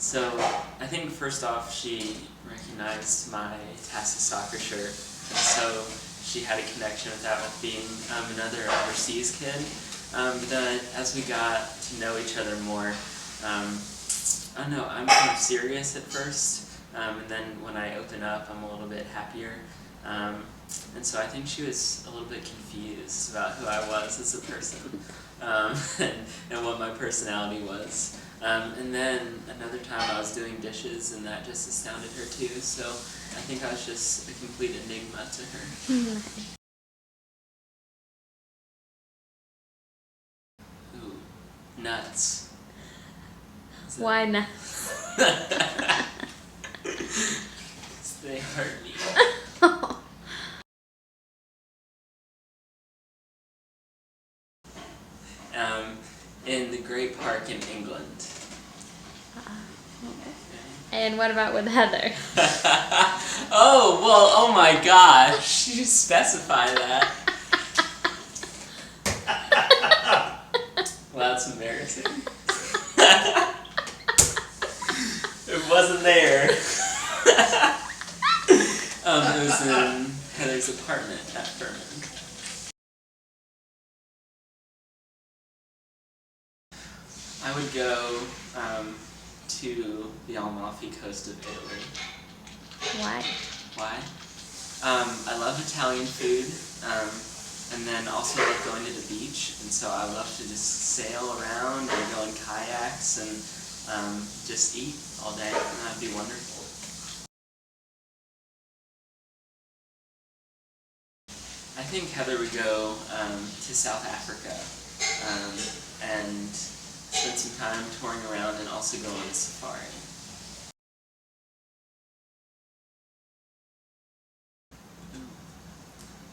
So I think first off, she recognized my Tassie soccer shirt, and so she had a connection with that with being another overseas kid. But then as we got to know each other more, I don't know, I'm kind of serious at first, and then when I open up, I'm a little bit happier. And so I think she was a little bit confused about who I was as a person, and what my personality was. And then another time I was doing dishes and that just astounded her too, so I think I was just a complete enigma to her. Ooh, nuts. Why not? 'Cause they hurt me. In the Great Park in England. And what about with Heather? Oh, well, oh my gosh, you specify that. Well, that's embarrassing. It wasn't there. It was in Heather's apartment at Furman. I would go to the Amalfi Coast of Italy. Why? Why? I love Italian food, and then also I love going to the beach, and so I love to just sail around or go in kayaks and just eat all day, and that'd be wonderful. I think Heather would go to South Africa and spend some time touring around and also go on a safari.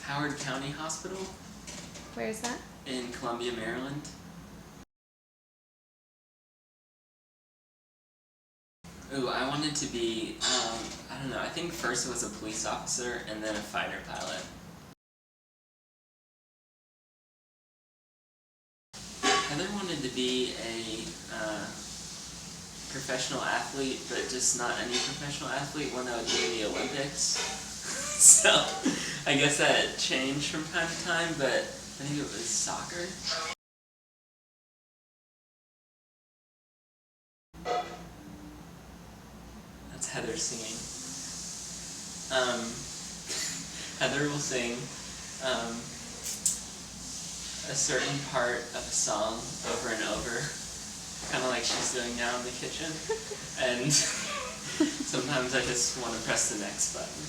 Howard County Hospital Where is that? in Columbia, Maryland. Ooh, I wanted to be, I don't know, I think first it was a police officer and then a fighter pilot. Heather wanted to be a professional athlete, but just not any professional athlete, one that would be in the Olympics. So, I guess that changed from time to time, but I think it was soccer. That's Heather singing. Heather will sing a certain part of a song over and over, kind of like she's doing now in the kitchen, and sometimes I just want to press the next button.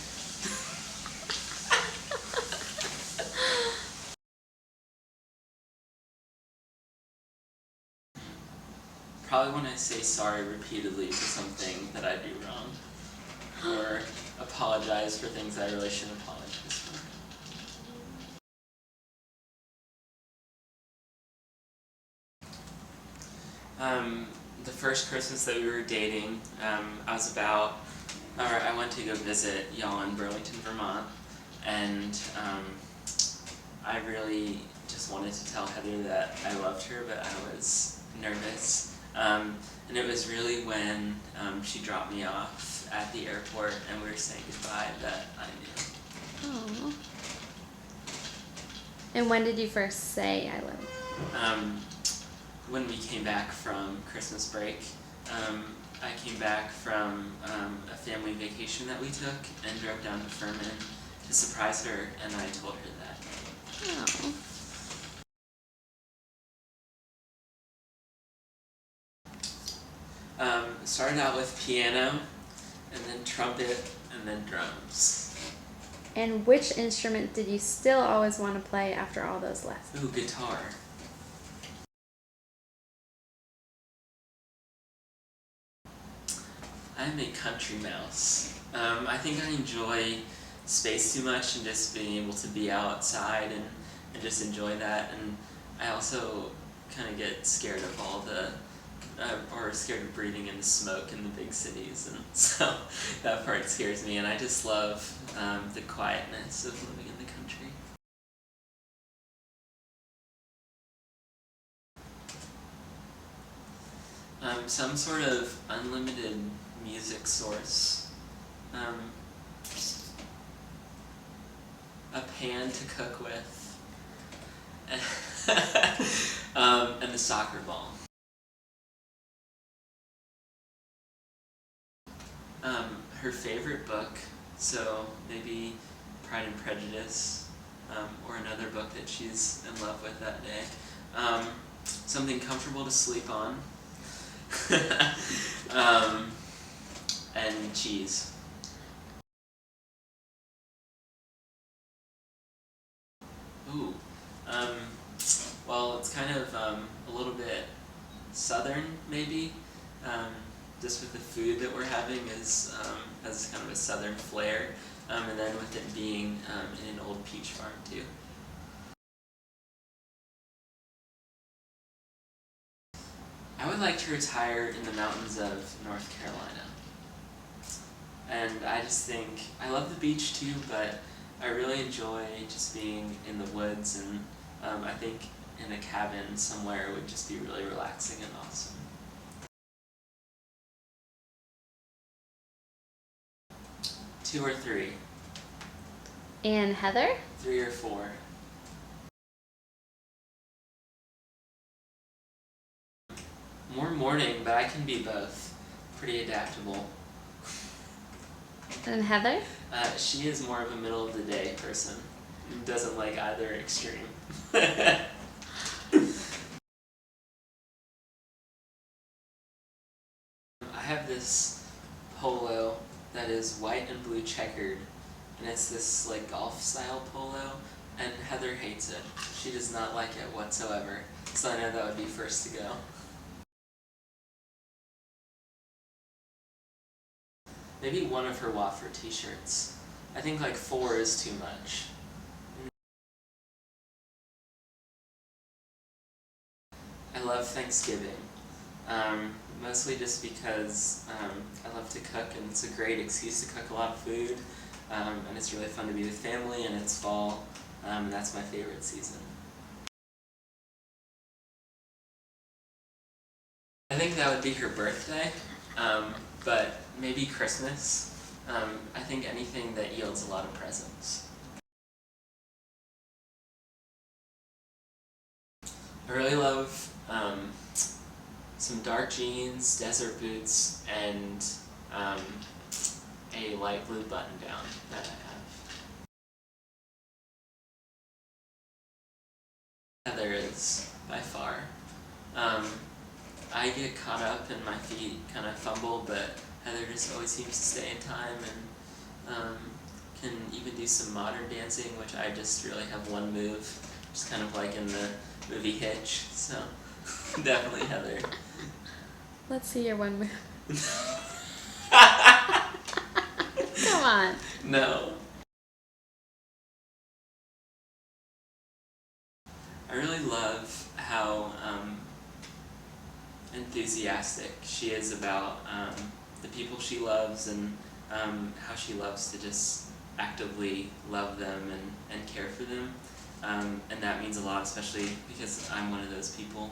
Probably when I say sorry repeatedly for something that I do wrong, or apologize for things I really shouldn't apologize for. The first Christmas that we were dating, I went to go visit y'all in Burlington, Vermont, and I really just wanted to tell Heather that I loved her, but I was nervous. And it was really when she dropped me off at the airport and we were saying goodbye that I knew. Oh. And when did you first say I love you? When we came back from Christmas break, I came back from a family vacation that we took and drove down to Furman to surprise her, and I told her that. Oh. Started out with piano, and then trumpet, and then drums. And which instrument did you still always want to play after all those lessons? Ooh, guitar. I'm a country mouse. I think I enjoy space too much and just being able to be outside and just enjoy that. And I also kind of get scared of all the, or scared of breathing in the smoke in the big cities. And so that part scares me. And I just love the quietness of living in the country. Some sort of unlimited music source. A pan to cook with. And the soccer ball. Her favorite book, so maybe Pride and Prejudice, or another book that she's in love with that day. Something comfortable to sleep on. And cheese. Ooh. Well, it's kind of a little bit southern, maybe. Just with the food that we're having has kind of a southern flair, and then with it being in an old peach farm too. I would like to retire in the mountains of North Carolina. And I just think, I love the beach too, but I really enjoy just being in the woods, and I think in a cabin somewhere would just be really relaxing and awesome. Two or three. And Heather? 3 or 4. More morning, but I can be both. Pretty adaptable. And Heather? She is more of a middle of the day person. Doesn't like either extreme. I have this polo that is white and blue checkered, and it's this like golf style polo, and Heather hates it. She does not like it whatsoever, so I know that would be first to go. Maybe one of her Waffer t-shirts. I think like 4 is too much. I love Thanksgiving. Mostly just because I love to cook, and it's a great excuse to cook a lot of food, and it's really fun to be with family, and it's fall, and that's my favorite season. I think that would be her birthday, but maybe Christmas. I think anything that yields a lot of presents. I really love some dark jeans, desert boots, and a light blue button down that I have. Heather is by far. I get caught up and my feet kind of fumble, but Heather just always seems to stay in time and can even do some modern dancing, which I just really have one move, just kind of like in the movie Hitch, so definitely Heather. Let's see your one move. Come on. No. I really love how enthusiastic she is about the people she loves, and how she loves to just actively love them and care for them. And that means a lot, especially because I'm one of those people.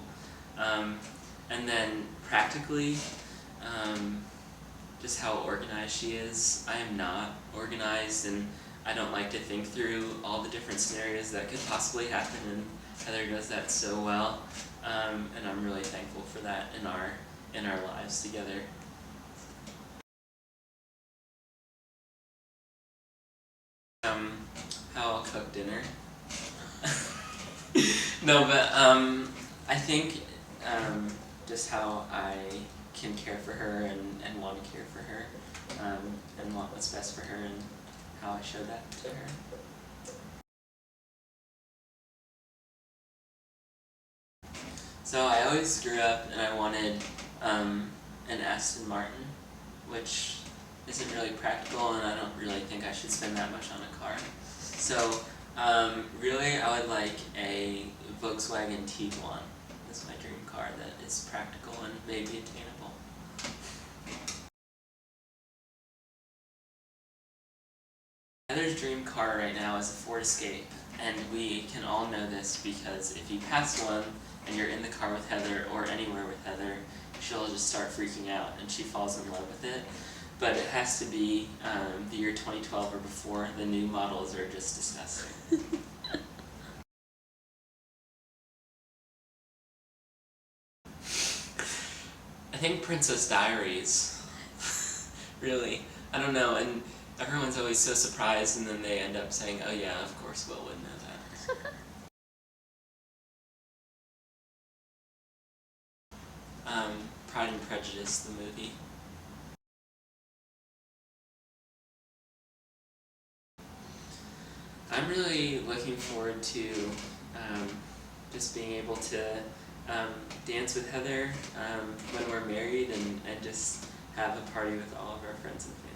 And then practically, just how organized she is. I am not organized, and I don't like to think through all the different scenarios that could possibly happen, and Heather does that so well, and I'm really thankful for that in our lives together. How I'll cook dinner. No, but I think just how I can care for her and want to care for her, and want what's best for her, and how I show that to her. So I always grew up and I wanted an Aston Martin, which isn't really practical, and I don't really think I should spend that much on a car. So really I would like a Volkswagen Tiguan. That's my dream car that is practical and maybe attainable. Heather's dream car right now is a Ford Escape, and we can all know this because if you pass one and you're in the car with Heather or anywhere with Heather, she'll just start freaking out and she falls in love with it. But it has to be the year 2012 or before. The new models are just disgusting. I think Princess Diaries. Really. I don't know, and everyone's always so surprised and then they end up saying, oh yeah, of course Will would know that. Pride and Prejudice, the movie. I'm really looking forward to just being able to dance with Heather when we're married and just have a party with all of our friends and family.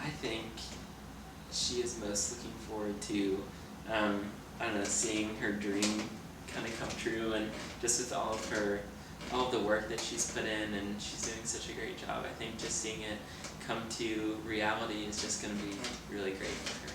I think she is most looking forward to, I don't know, seeing her dream kind of come true, and just with all of the work that she's put in, and she's doing such a great job. I think just seeing it come to reality is just going to be really great for her.